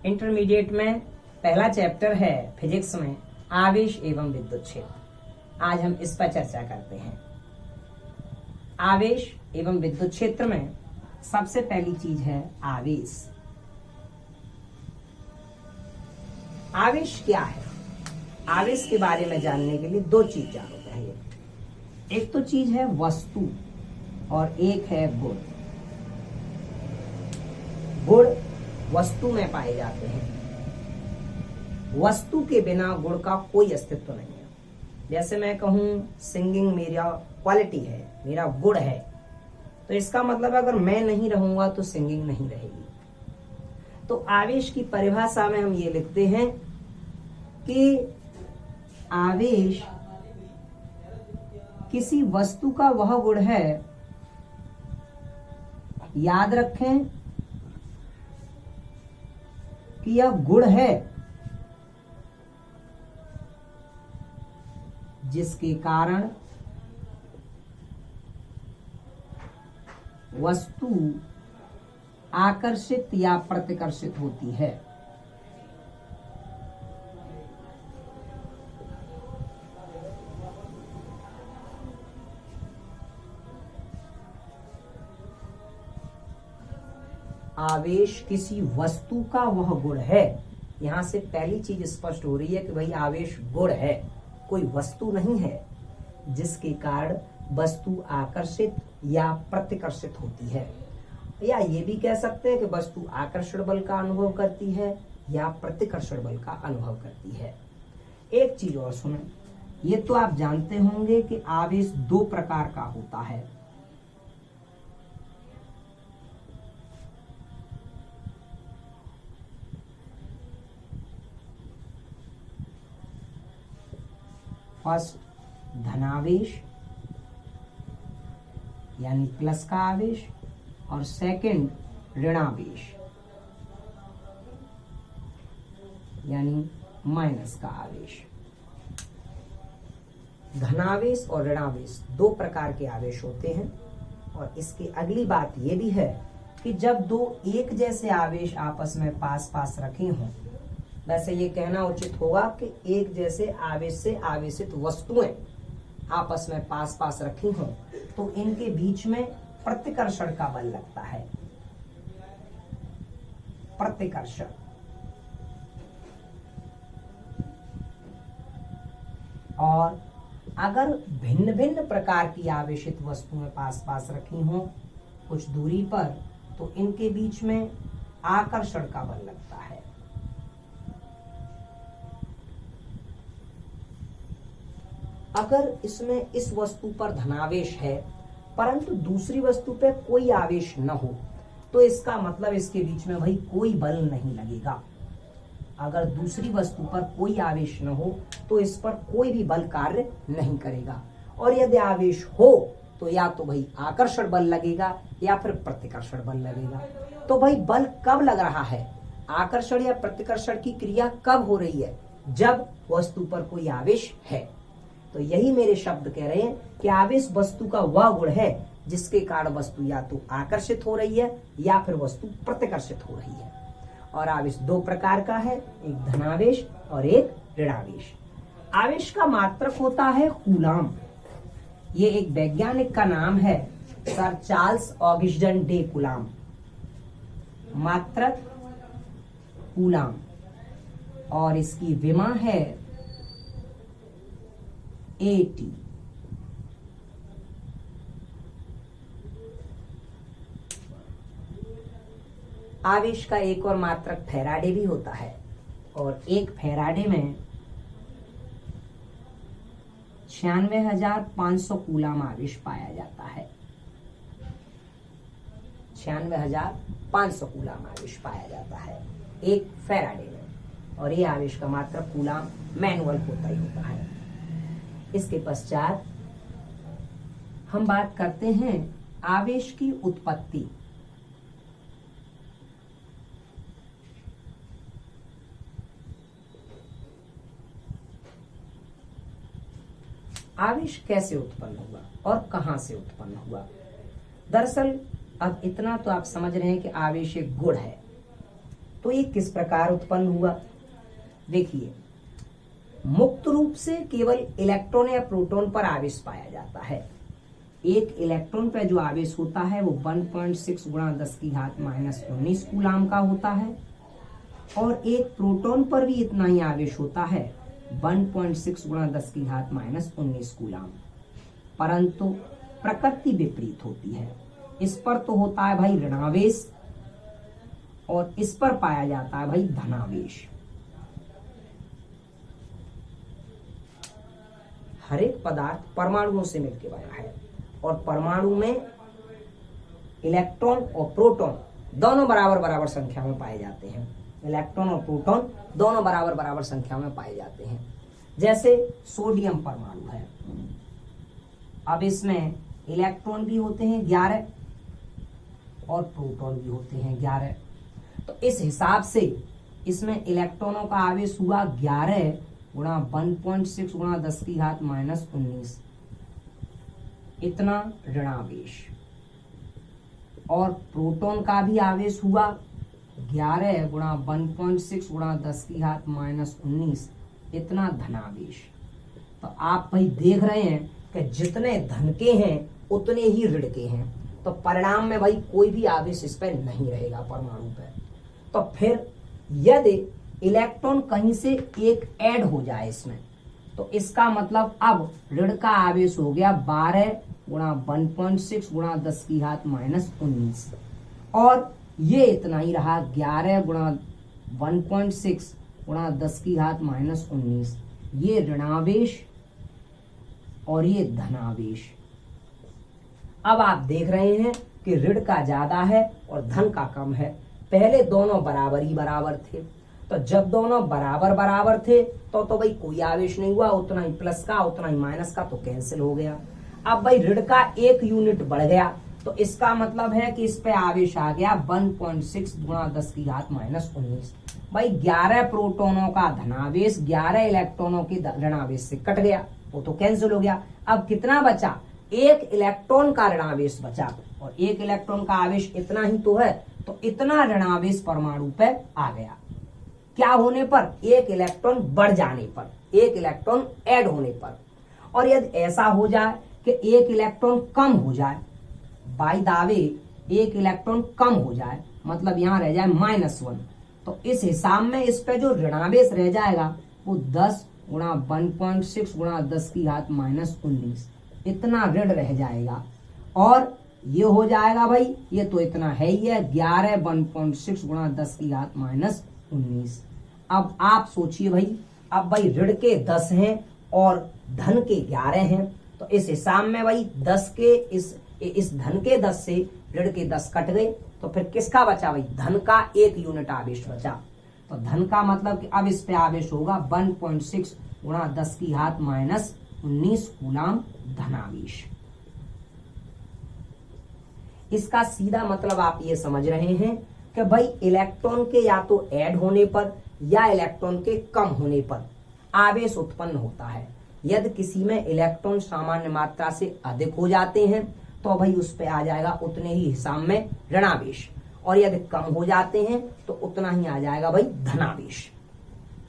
Intermediate में पहला chapter है फिजिक्स में आवेश एवं विद्युत क्षेत्र। आज हम इस पर चर्चा करते हैं। आवेश एवं विद्युत क्षेत्र में सबसे पहली चीज है आवेश। आवेश क्या है? आवेश के बारे में जानने के लिए दो चीज जानो चाहिए। एक तो चीज है वस्तु और एक है गुण। गुण वस्तु में पाए जाते हैं। वस्तु के बिना गुण का कोई अस्तित्व नहीं है। जैसे मैं कहूं सिंगिंग मेरा क्वालिटी है, मेरा गुण है, तो इसका मतलब अगर मैं नहीं रहूंगा तो सिंगिंग नहीं रहेगी। तो आवेश की परिभाषा में हम ये लिखते हैं कि आवेश किसी वस्तु का वह गुण है, याद रखें कि यह गुण है जिसके कारण वस्तु आकर्षित या प्रतिकर्षित होती है। आवेश किसी वस्तु का वह गुण है। यहां से पहली चीज स्पष्ट हो रही है कि भाई आवेश गुण है, कोई वस्तु नहीं है जिसके कारण वस्तु आकर्षित या प्रतिकर्षित होती है। या ये भी कह सकते हैं कि वस्तु आकर्षण बल का अनुभव करती है या प्रतिकर्षण बल का अनुभव करती है। एक चीज और सुने, ये तो आप जानते होंगे कि आवेश दो प्रकार का होता है। फर्स्ट धनावेश यानी प्लस का आवेश और सेकंड ऋणावेश यानी माइनस का आवेश। धनावेश और ऋणावेश दो प्रकार के आवेश होते हैं। और इसकी अगली बात यह भी है कि जब दो एक जैसे आवेश आपस में पास पास रखे हों, वैसे ये कहना उचित होगा कि एक जैसे आवेश से आवेशित वस्तुएं आपस में पास पास रखी हों तो इनके बीच में प्रतिकर्षण का बल लगता है। प्रतिकर्षण। और अगर भिन्न भिन्न प्रकार की आवेशित वस्तुएं पास पास रखी हों कुछ दूरी पर, तो इनके बीच में आकर्षण का बल लगता है। अगर इसमें इस वस्तु पर धनावेश है परंतु दूसरी वस्तु पे कोई आवेश न हो, तो इसका मतलब इसके बीच में भाई कोई बल नहीं लगेगा। अगर दूसरी वस्तु पर कोई आवेश न हो तो इस पर कोई भी बल कार्य नहीं करेगा। और यदि आवेश हो तो या तो भाई आकर्षण बल लगेगा या फिर प्रतिकर्षण बल लगेगा। तो भाई बल कब लग रहा है? आकर्षण या प्रतिकर्षण की क्रिया कब हो रही है? जब वस्तु पर कोई आवेश है। तो यही मेरे शब्द कह रहे हैं कि आवेश वस्तु का वह गुण है जिसके कारण वस्तु या तो आकर्षित हो रही है या फिर वस्तु प्रतिकर्षित हो रही है। और आवेश दो प्रकार का है, एक धनावेश और एक ऋणावेश। आवेश का मात्रक होता है कूलाम। ये एक वैज्ञानिक का नाम है, sir Charles Augustin day coulomb. मात्रक कूलाम। और इसकी विमा है AT। आवेश का एक और मात्रक फैराडे भी होता है। और एक फैराडे में 96,500 कूलाम आवेश पाया जाता है। 96,500 कूलाम आवेश पाया जाता है एक फैराडे में। और ये आवेश का मात्रक कूलाम मैनुअल होता ही होता है। इसके पश्चात हम बात करते हैं आवेश की उत्पत्ति। आवेश कैसे उत्पन्न हुआ और कहां से उत्पन्न हुआ? दरअसल अब इतना तो आप समझ रहे हैं कि आवेश एक गुण है। तो ये किस प्रकार उत्पन्न हुआ? देखिए, मुक्त रूप से केवल इलेक्ट्रॉन या प्रोटॉन पर आवेश पाया जाता है। एक इलेक्ट्रॉन पर जो आवेश होता है वो 1.6 गुणा 10 की घात माइनस 19 कूलाम का होता है, और एक प्रोटॉन पर भी इतना ही आवेश होता है, 1.6 गुणा 10 की घात माइनस 19 कूलाम। परंतु प्रकृति विपरीत होती है। इस पर तो होता है भाई ऋणावेश और इस पर पाया जाता है भाई धनावेश। हर एक पदार्थ परमाणुओं से मिलकर बना है और परमाणु में इलेक्ट्रॉन और प्रोटॉन दोनों बराबर बराबर संख्या में पाए जाते हैं। इलेक्ट्रॉन और प्रोटॉन दोनों बराबर बराबर संख्या में पाए जाते हैं। जैसे सोडियम परमाणु है, अब इसमें इलेक्ट्रॉन भी होते हैं 11 और प्रोटॉन भी होते हैं 11। तो इस हिसाब से इसमें इलेक्ट्रॉनों का आवेश हुआ 11 गुणा 1.6 गुणा 10 की घात माइनस 19, इतना ऋणावेश। और प्रोटॉन का भी आवेश हुआ 11 गुणा 1.6 गुणा 10 की घात माइनस 19, इतना धनावेश। तो आप भाई देख रहे हैं कि जितने धन के हैं उतने ही ऋण के हैं, तो परिणाम में भाई कोई भी आवेश इस पर नहीं रहेगा परमाणु पर। तो फिर यदि इलेक्ट्रॉन कहीं से एक ऐड हो जाए इसमें, तो इसका मतलब अब ऋण का आवेश हो गया 12 गुणा 1.6 गुणा 10 की घात माइनस 19, और ये इतना ही रहा 11 गुणा 1.6 गुणा 10 की घात माइनस 19, ये ऋणावेश और ये धनावेश। अब आप देख रहे हैं कि ऋण का ज्यादा है और धन का कम है। पहले दोनों बराबर ही बराबर थे, तो जब दोनों बराबर बराबर थे तो भाई कोई आवेश नहीं हुआ, उतना ही प्लस का उतना ही माइनस का तो कैंसिल हो गया। अब भाई ऋण का 1 यूनिट बढ़ गया, तो इसका मतलब है कि इस पे आवेश आ गया 1.6 गुणा 10 की घात माइनस 19। भाई 11 प्रोटोनों का धनावेश 11 इलेक्ट्रॉनों के ऋणावेश से कट गया, वो तो कैंसिल हो गया। अब कितना बचा? 1 इलेक्ट्रॉन का ऋणावेश बचा, और 1 इलेक्ट्रॉन का आवेश इतना ही तो है, तो इतना ऋणावेश परमाणु पे आ गया। क्या होने पर? 1 इलेक्ट्रॉन बढ़ जाने पर, 1 इलेक्ट्रॉन ऐड होने पर। और यदि ऐसा हो जाए कि 1 इलेक्ट्रॉन कम हो जाए, बाई दावे 1 इलेक्ट्रॉन कम हो जाए, मतलब यहां रह जाए -1, तो इस हिसाब में इस पे जो ऋणावेश रह जाएगा वो 10 गुणा 1.6 गुणा 10 की घात माइनस 19, इतना ऋण रह जाएगा। और ये हो जाएगा भाई, ये तो इतना है ही है, 11 1.6 गुणा 10 की घात माइनस 19। अब आप सोचिए भाई, अब भाई ऋण के 10 हैं और धन के 11 हैं, तो इस हिसाब में भाई 10 के इस धन के 10 से ऋण के 10 कट गए, तो फिर किसका बचा भाई? धन का 1 यूनिट आवेश बचा। तो धन का मतलब कि अब इस पे आवेश होगा 1.6 गुणा 10 की घात माइनस 19 कूलाम धनावेश। इसका सीधा मतलब आप ये समझ रहे हैं कि भाई इलेक्ट्रॉन के या तो ऐड होने पर या इलेक्ट्रॉन के कम होने पर आवेश उत्पन्न होता है। यदि किसी में इलेक्ट्रॉन सामान्य मात्रा से अधिक हो जाते हैं तो भाई उस पे आ जाएगा उतने ही हिसाब में ऋणावेश, और यदि कम हो जाते हैं तो उतना ही आ जाएगा भाई धनावेश।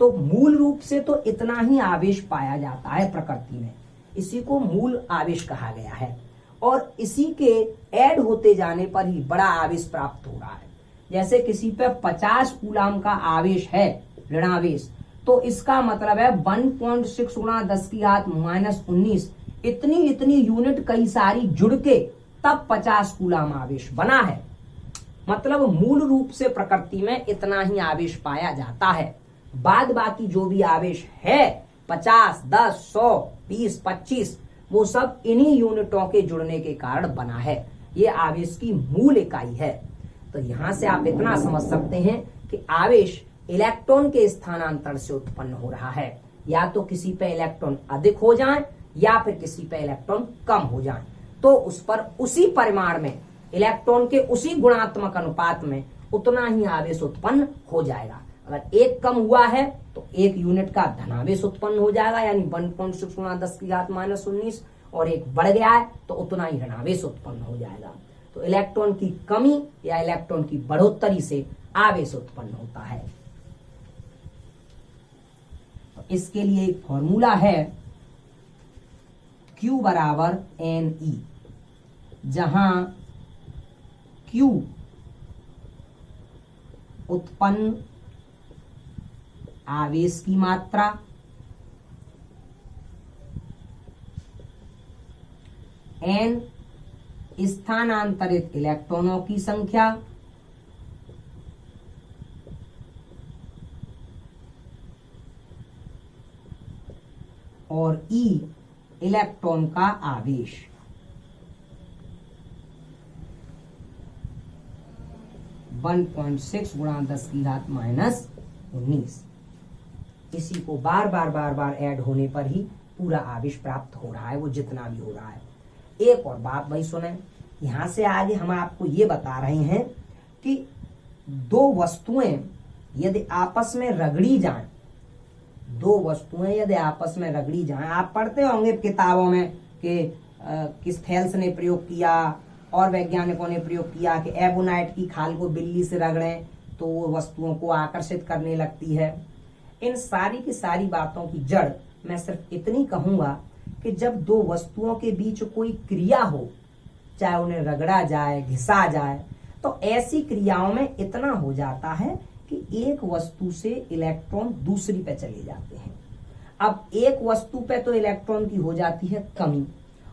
तो मूल रूप से तो इतना ही आवेश पाया जाता है प्रकृति में, इसी को मूल आवेश कहा गया है। और इसी के ऐड होते जाने पर ही बड़ा आवेश प्राप्त हो रहा है। जैसे किसी पे 50 कूलाम का आवेश है ऋणावेश, तो इसका मतलब है 1.6 गुणा 10 की घात माइनस 19, इतनी यूनिट कई सारी जुड़ के तब 50 कूलाम आवेश बना है। मतलब मूल रूप से प्रकृति में इतना ही आवेश पाया जाता है। बाद बाकी जो भी आवेश है 50, 10, 100, 20, 25, वो सब इन्हीं यूनिटों के जुड़ने के कारण बना है। ये आवेश की मूल इकाई है। तो यहां से आप इतना समझ सकते हैं कि आवेश इलेक्ट्रॉन के स्थानांतरण से उत्पन्न हो रहा है। या तो किसी पे इलेक्ट्रॉन अधिक हो जाए या फिर किसी पे इलेक्ट्रॉन कम हो जाए, तो उस पर उसी परिमाण में इलेक्ट्रॉन के उसी गुणात्मक अनुपात में उतना ही आवेश उत्पन्न हो जाएगा। अगर एक कम हुआ है तो 1 यूनिट का धनावेश उत्पन्न हो जाएगा, यानी 1.6 गुणा 10 की घात माइनस 19, और एक बढ़ गया है तो उतना ही ऋणावेश उत्पन्न हो जाएगा। तो इलेक्ट्रॉन की कमी या इलेक्ट्रॉन की बढ़ोतरी से आवेश उत्पन्न होता है। तो इसके लिए एक फॉर्मूला है Q बराबर NE, जहां Q उत्पन्न आवेश की मात्रा, N स्थानांतरित इलेक्ट्रॉनों की संख्या, और E इलेक्ट्रॉन का आवेश। (1.6 गुणा 10⁻⁻19). इसी को बार बार ऐड होने पर ही पूरा आवेश प्राप्त हो रहा है, वो जितना भी हो रहा है। एक और बात भाई सुने, यहां से आगे हम आपको ये बता रहे हैं कि दो वस्तुएं यदि आपस में रगड़ी जाएं, आप पढ़ते होंगे किताबों में कि किस थेल्स ने प्रयोग किया और वैज्ञानिकों ने प्रयोग किया कि एबोनाइट की खाल को बिल्ली से रगड़ें तो वो वस्तुओं को आकर्षित करने लगती है। इन सारी की सारी बातों की जड़ मैं सिर्फ इतनी कहूंगा कि जब दो वस्तुओं के बीच कोई क्रिया हो, चाहे उन्हें रगड़ा जाए, घिसा जाए, तो ऐसी क्रियाओं में इतना हो जाता है कि एक वस्तु से इलेक्ट्रॉन दूसरी पे चले जाते हैं। अब एक वस्तु पे तो इलेक्ट्रॉन की हो जाती है कमी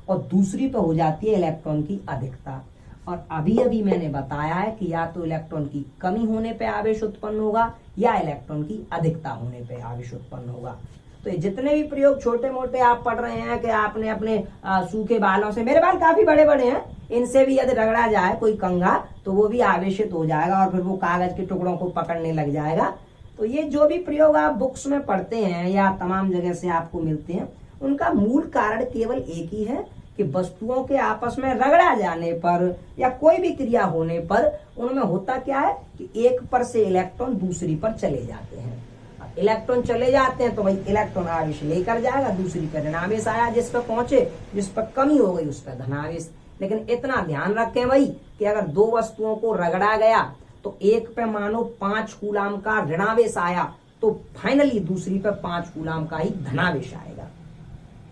और दूसरी पे हो जाती है इलेक्ट्रॉन की अधिकता। और अभी अभी मैंने बताया है कि या तो इलेक्ट्रॉन की कमी होने पे आवेश उत्पन्न होगा या इलेक्ट्रॉन की अधिकता होने पे आवेश उत्पन्न होगा। तो ये जितने भी प्रयोग छोटे मोटे आप पढ़ रहे हैं कि आपने अपने सूखे बालों से, मेरे बाल काफी बड़े बड़े हैं, इनसे भी यदि रगड़ा जाए कोई कंघा तो वो भी आवेशित हो जाएगा और फिर वो कागज के टुकड़ों को पकड़ने लग जाएगा। तो ये जो भी प्रयोग आप बुक्स में पढ़ते हैं या तमाम जगह से आपको मिलते हैं, उनका मूल कारण केवल एक ही है कि वस्तुओं के आपस में रगड़ा जाने पर या कोई भी क्रिया होने पर उनमें होता क्या है कि एक पर से इलेक्ट्रॉन दूसरी पर चले जाते हैं। इलेक्ट्रॉन चले जाते हैं तो भाई इलेक्ट्रॉन आवेश लेकर जाएगा, दूसरी पर ऋणावेश आया, जिस पर पहुंचे, जिस पर कमी हो गई उस पर धनावेश। लेकिन इतना ध्यान रखें भाई कि अगर दो वस्तुओं को रगड़ा गया तो एक पे मानो 5 कूलाम का ऋणावेश आया तो फाइनली दूसरी पे 5 कूलाम का ही धनावेश आएगा।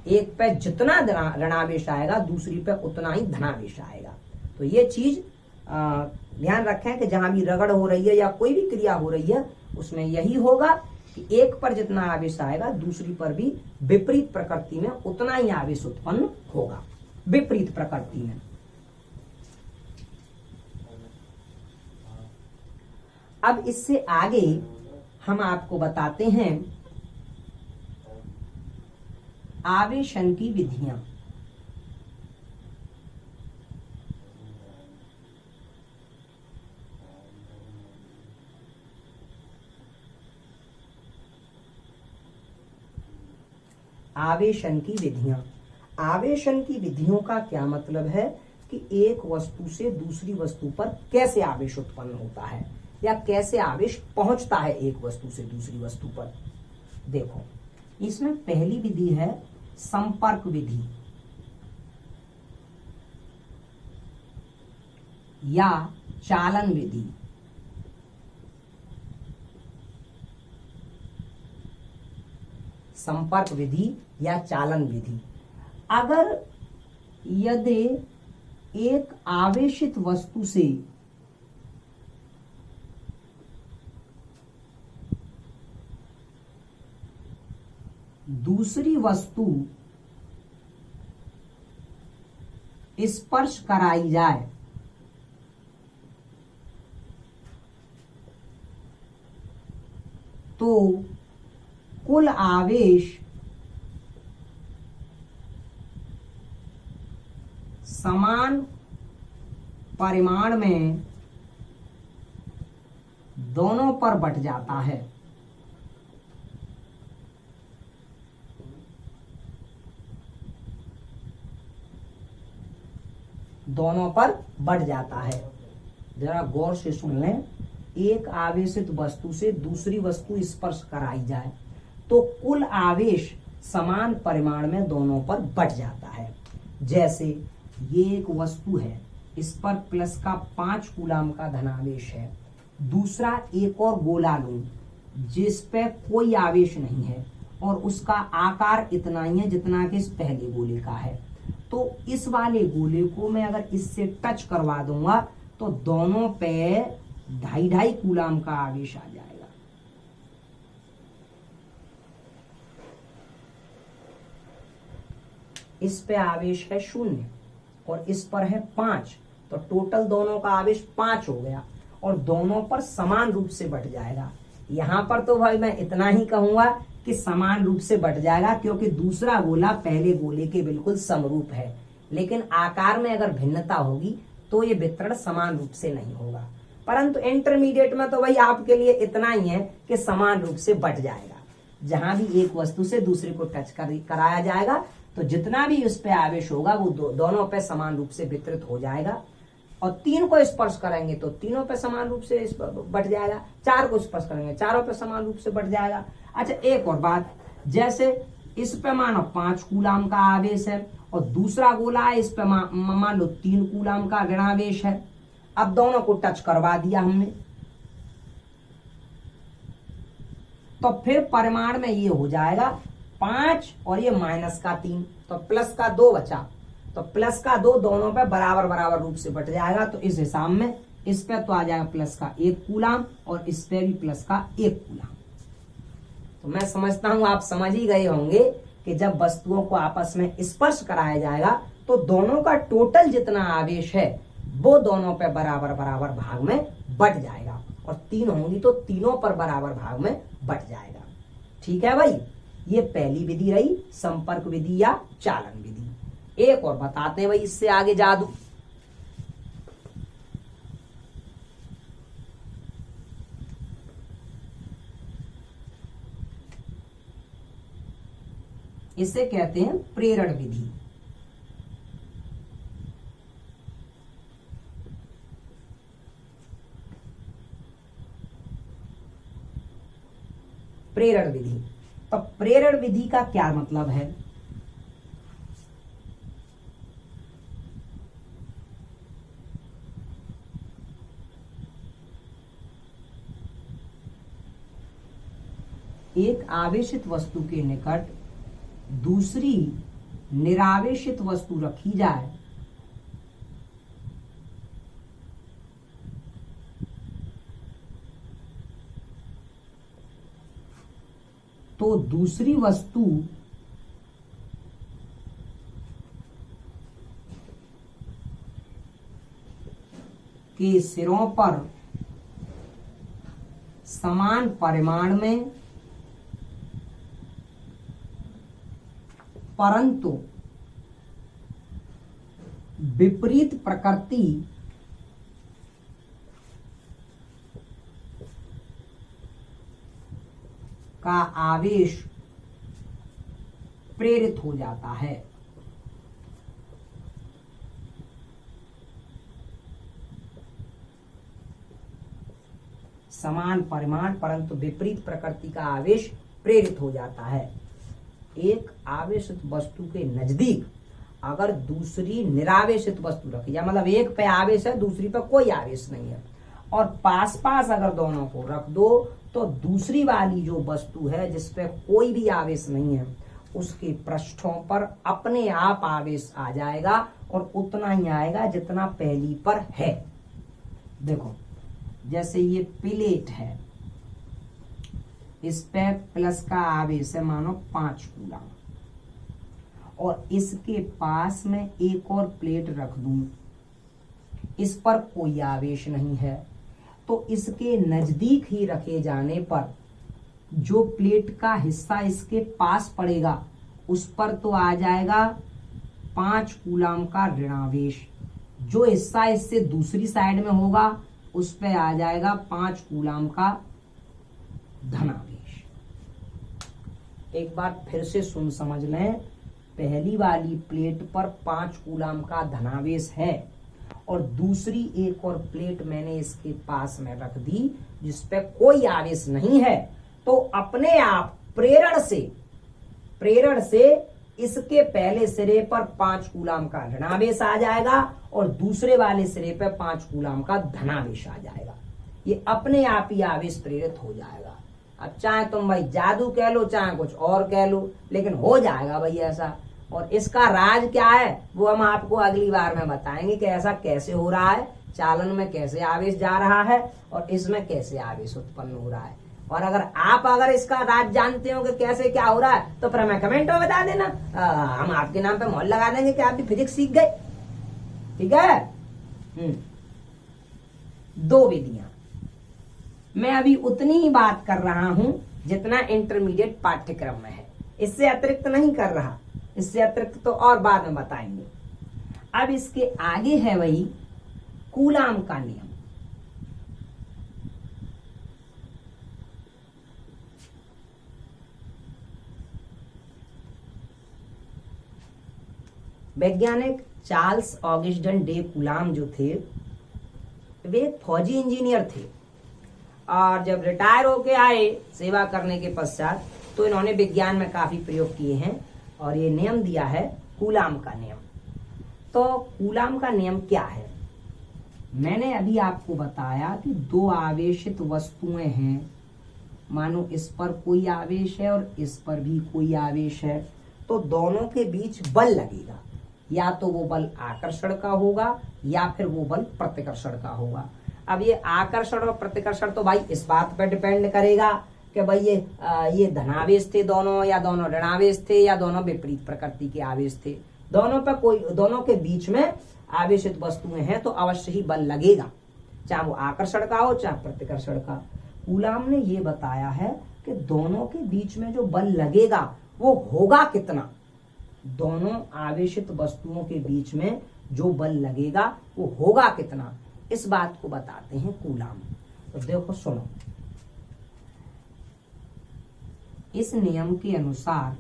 एक पे जितना ऋणावेश आएगा दूसरी पे उतना ही धनावेश आएगा। तो ये चीज ध्यान रखें कि जहां भी रगड़ हो रही है या कोई भी क्रिया हो रही है उसमें यही होगा कि एक पर जितना आवेश आएगा दूसरी पर भी विपरीत प्रकृति में उतना ही आवेश उत्पन्न होगा, विपरीत प्रकृति में। अब इससे आगे हम आपको बताते हैं आवेशन की विधियां। आवेशन की विधियां। आवेशन की विधियों का क्या मतलब है कि एक वस्तु से दूसरी वस्तु पर कैसे आवेश उत्पन्न होता है या कैसे आवेश पहुंचता है एक वस्तु से दूसरी वस्तु पर। देखो, इसमें पहली विधि है संपर्क विधि या चालन विधि। संपर्क विधि या चालन विधि। अगर यदि एक आवेशित वस्तु से दूसरी वस्तु स्पर्श कराई जाए तो कुल आवेश समान परिमाण में दोनों पर बंट जाता है। दोनों पर बढ़ जाता है। जरा गौर से सुन लें, एक आवेशित वस्तु से दूसरी वस्तु स्पर्श कराई जाए तो कुल आवेश समान परिमाण में दोनों पर बढ़ जाता है। जैसे ये एक वस्तु है, इस पर प्लस का 5 कूलाम का धनावेश है, दूसरा एक और गोला लूं जिस पे कोई आवेश नहीं है और उसका आकार इतना ही है जितना कि इस पहले गोले का है, तो इस वाले गोले को मैं अगर इससे टच करवा दूंगा तो दोनों पे 2.5 कूलाम का आवेश आ जाएगा। इस पे आवेश है 0 और इस पर है 5, तो टोटल दोनों का आवेश 5 हो गया और दोनों पर समान रूप से बट जाएगा। यहां पर तो भाई मैं इतना ही कहूंगा कि समान रूप से बट जाएगा, क्योंकि दूसरा गोला पहले गोले के बिल्कुल समरूप है, लेकिन आकार में अगर भिन्नता होगी तो ये वितरण समान रूप से नहीं होगा। परंतु इंटरमीडिएट में तो भाई आपके लिए इतना ही है कि समान रूप से बट जाएगा। जहां भी एक वस्तु से दूसरे को टच कराया जाएगा तो जितना भी उस पे आवेश होगा वो दोनों पे समान रूप से वितरित हो जाएगा। और 3 को स्पर्श करेंगे तो तीनों पे समान रूप से बट जाएगा, 4 को स्पर्श करेंगे चारों पे समान रूप से बट जाएगा। अच्छा, एक और बात, जैसे इस पे मानो 5 कूलाम का आवेश है और दूसरा गोला है, इस पे मान लो 3 कूलाम का ऋणावेश है। अब दोनों को टच करवा दिया हमने, तो फिर परिमाण में ये हो जाएगा 5 और ये माइनस का 3, तो प्लस का 2 बचा, तो प्लस का 2 दोनों पे बराबर बराबर रूप से बट जाएगा। तो इस हिसाब में इस पे तो आ जाएगा प्लस का 1 कूलाम और इस पे भी प्लस का 1 कूलाम। तो मैं समझता हूं आप समझ ही गए होंगे कि जब वस्तुओं को आपस में स्पर्श कराया जाएगा तो दोनों का टोटल जितना आवेश है वो दोनों पे बराबर बराबर भाग में बट जाएगा, और 3 होंगी तो तीनों पर बराबर भाग में बट जाएगा। ठीक है भाई, ये पहली विधि रही, संपर्क विधि या चालन विधि। एक और बताते हैं भाई इससे आगे जादू। इसे कहते हैं प्रेरण विधि। प्रेरण विधि, तो प्रेरण विधि का क्या मतलब है? एक आवेशित वस्तु के निकट दूसरी निरावेशित वस्तु रखी जाए तो दूसरी वस्तु के सिरों पर समान परिमाण में परंतु विपरीत प्रकृति का आवेश प्रेरित हो जाता है। समान परिमाण परंतु विपरीत प्रकृति का आवेश प्रेरित हो जाता है। एक आवेशित वस्तु के नजदीक अगर दूसरी निरावेशित वस्तु रखी जाए, मतलब एक पे आवेश है दूसरी पे कोई आवेश नहीं है, और पास पास अगर दोनों को रख दो तो दूसरी वाली जो वस्तु है जिसपे कोई भी आवेश नहीं है उसके पृष्ठों पर अपने आप आवेश आ जाएगा और उतना ही आएगा जितना पहली पर है। देखो, जैसे ये प्लेट है, इस पे प्लस का आवेश है मानो 5 कूलाम, और इसके पास में एक और प्लेट रख दूं, इस पर कोई आवेश नहीं है, तो इसके नजदीक ही रखे जाने पर जो प्लेट का हिस्सा इसके पास पड़ेगा उस पर तो आ जाएगा 5 कूलाम का ऋणावेश, जो हिस्सा इससे दूसरी साइड में होगा उस पे आ जाएगा 5 कूलाम का धनावेश। एक बार फिर से सुन समझ लें, पहली वाली प्लेट पर 5 कूलाम का धनावेश है और दूसरी एक और प्लेट मैंने इसके पास में रख दी जिस पे कोई आवेश नहीं है, तो अपने आप प्रेरण से इसके पहले सिरे पर 5 कूलाम का ऋणावेश आ जाएगा और दूसरे वाले सिरे पर 5 कूलाम का धनावेश आ जाएगा। ये अपने आप ही आवेश प्रेरित हो जाएगा। अब चाहे तुम भाई जादू कह लो, चाहे कुछ और कह लो, लेकिन हो जाएगा भाई ऐसा। और इसका राज क्या है वो हम आपको अगली बार में बताएंगे कि ऐसा कैसे हो रहा है, चालन में कैसे आवेश जा रहा है और इसमें कैसे आवेश उत्पन्न हो रहा है। और अगर इसका राज जानते हो कि कैसे क्या हो रहा है तो फिर हमें कमेंट में बता देना, हम आपके नाम पे मोहर लगा देंगे कि आप भी फिजिक्स सीख गए। ठीक है। दो विधियां, मैं अभी उतनी ही बात कर रहा हूं जितना इंटरमीडिएट पाठ्यक्रम में है, इससे अतिरिक्त नहीं कर रहा। इससे अतिरिक्त तो और बाद में बताएंगे। अब इसके आगे है वही कूलाम का नियम। वैज्ञानिक चार्ल्स ऑगस्टिन डे कूलाम जो थे वे एक फौजी इंजीनियर थे और जब रिटायर होके आए सेवा करने के पश्चात तो इन्होंने विज्ञान में काफी प्रयोग किए हैं और ये नियम दिया है कूलाम का नियम। तो कूलाम का नियम क्या है? मैंने अभी आपको बताया कि दो आवेशित वस्तुएं हैं, मानो इस पर कोई आवेश है और इस पर भी कोई आवेश है, तो दोनों के बीच बल लगेगा। या तो वो बल आकर्षण का होगा या फिर वो बल प्रतिकर्षण का होगा। अब ये आकर्षण और प्रतिकर्षण तो भाई इस बात पर डिपेंड करेगा कि भाई ये धनावेश थे दोनों, या दोनों ऋणावेश थे, या दोनों विपरीत प्रकृति के आवेश थे। दोनों के बीच में आवेशित वस्तुएं हैं तो अवश्य ही बल लगेगा, चाहे वो आकर्षण का हो चाहे प्रतिकर्षण का। कूलाम ने ये बताया है कि दोनों के बीच में जो बल लगेगा वो होगा कितना। दोनों आवेशित वस्तुओं के बीच में जो बल लगेगा वो होगा कितना, इस बात को बताते हैं कूलाम। तो देखो सुनो, इस नियम के अनुसार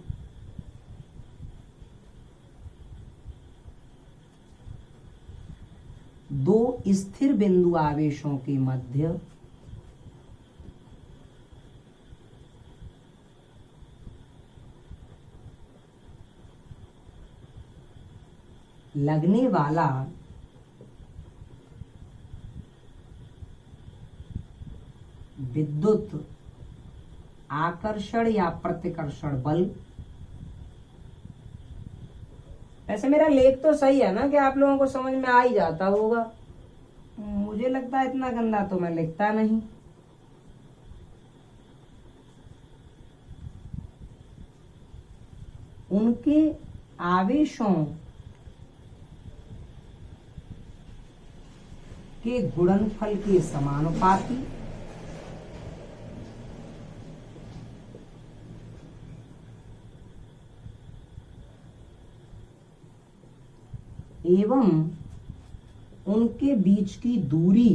दो स्थिर बिंदु आवेशों के मध्य लगने वाला विद्युत आकर्षण या प्रतिकर्षण बल, वैसे मेरा लेख तो सही है ना कि आप लोगों को समझ में आ ही जाता होगा। मुझे लगता है इतना गंदा तो मैं लिखता नहीं। उनके आवेशों के गुणनफल के समानुपाती एवं उनके बीच की दूरी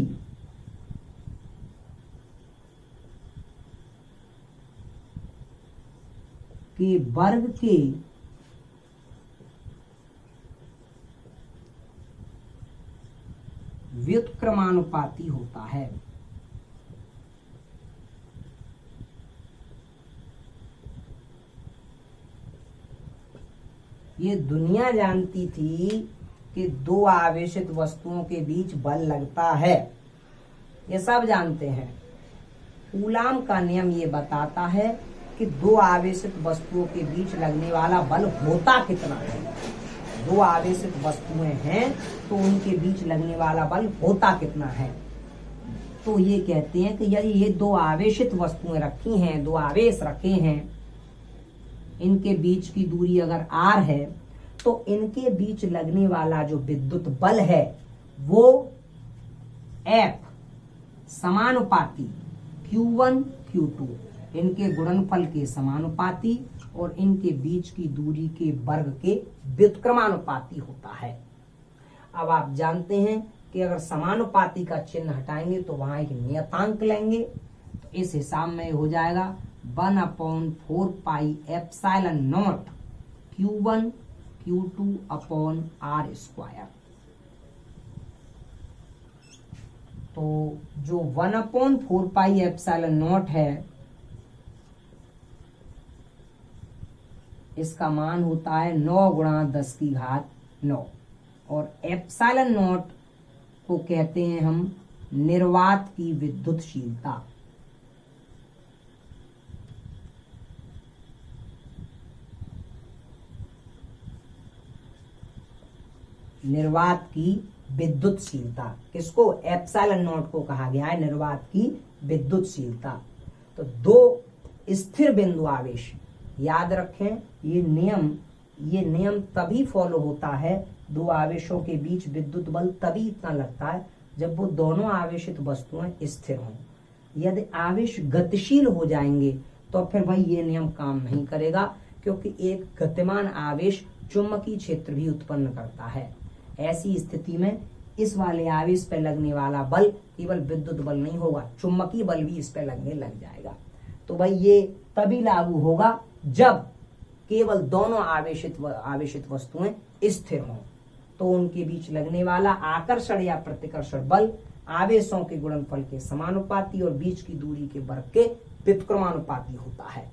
के वर्ग के व्युत्क्रमानुपाती होता है। ये दुनिया जानती थी कि दो आवेशित वस्तुओं के बीच बल लगता है, ये सब जानते हैं। कूलाम का नियम ये बताता है कि दो आवेशित वस्तुओं के बीच लगने वाला बल होता कितना है। दो आवेशित वस्तुएं हैं तो उनके बीच लगने वाला बल होता कितना है। तो ये कहते हैं कि यदि ये दो आवेशित वस्तुएं रखी हैं, दो आवेश रखे हैं, इनके बीच की दूरी अगर r है तो इनके बीच लगने वाला जो विद्युत बल है वो F समानुपाती Q1 Q2 इनके गुणनफल के समानुपाती और इनके बीच की दूरी के वर्ग के व्युत्क्रमानुपाती होता है। अब आप जानते हैं कि अगर समानुपाती का चिन्ह हटाएंगे तो वहां एक नियतांक लेंगे, तो इस हिसाब में हो जाएगा 1/4 pi epsilon not Q1 Q2 upon R square. तो जो 1/4 पाई एप्सिलॉन नॉट है इसका मान होता है 9 गुणा 10 की घात 9 और एप्सिलॉन नॉट को कहते हैं हम निर्वात की विद्युतशीलता। निर्वात की विद्युतशीलता किसको, एप्सिलॉन नॉट को कहा गया है निर्वात की विद्युतशीलता। तो दो स्थिर बिंदु आवेश, याद रखें ये नियम तभी फॉलो होता है, दो आवेशों के बीच विद्युत बल तभी इतना लगता है जब वो दोनों आवेशित वस्तुएं स्थिर हों। यदि आवेश गतिशील हो जाएंगे तो फिर भाई ये नियम काम नहीं करेगा, क्योंकि एक गतिमान आवेश चुंबकीय क्षेत्र भी उत्पन्न करता है। ऐसी स्थिति में इस वाले आवेश पर लगने वाला बल केवल विद्युत बल नहीं होगा, चुंबकीय बल भी इस पर लगने लग जाएगा। तो भाई ये तभी लागू होगा जब केवल दोनों आवेशित वस्तुएं स्थिर हों, तो उनके बीच लगने वाला आकर्षण या प्रतिकर्षण बल आवेशों के गुणनफल के समानुपाती और बीच की दूरी के वर्ग के व्युत्क्रमानुपाती होता है।